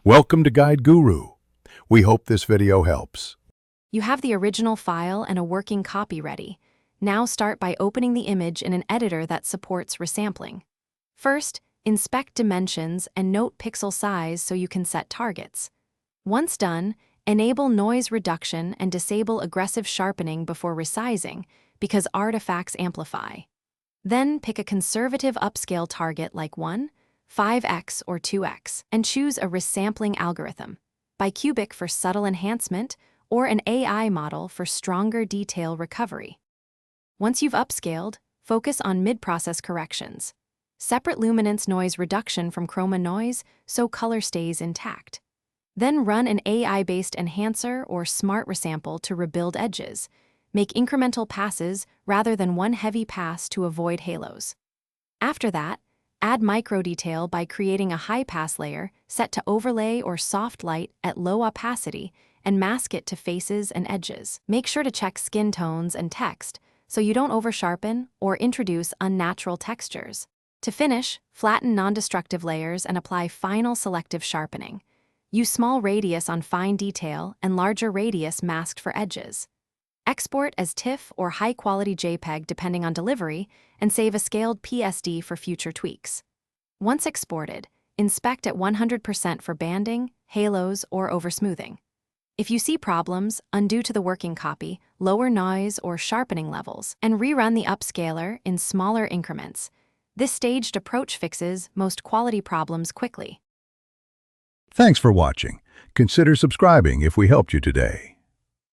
Welcome to Guide Guru. We hope this video helps. You have the original file and a working copy ready. Now start by opening the image in an editor that supports resampling. First, inspect dimensions and note pixel size so you can set targets. Once done, enable noise reduction and disable aggressive sharpening before resizing because artifacts amplify. Then pick a conservative upscale target like 1, 5x or 2x, and choose a resampling algorithm, bicubic for subtle enhancement or an AI model for stronger detail recovery. Once you've upscaled, focus on mid-process corrections. Separate luminance noise reduction from chroma noise so color stays intact. Then run an AI-based enhancer or smart resample to rebuild edges. Make incremental passes rather than one heavy pass to avoid halos. After that, add micro-detail by creating a high-pass layer set to overlay or soft light at low opacity and mask it to faces and edges. Make sure to check skin tones and text so you don't over-sharpen or introduce unnatural textures. To finish, flatten non-destructive layers and apply final selective sharpening. Use small radius on fine detail and larger radius masked for edges. Export as TIFF or high-quality JPEG depending on delivery, and save a scaled PSD for future tweaks. Once exported, inspect at 100% for banding, halos, or oversmoothing. If you see problems, undo to the working copy, lower noise or sharpening levels, and rerun the upscaler in smaller increments. This staged approach fixes most quality problems quickly. Thanks for watching. Consider subscribing if we helped you today.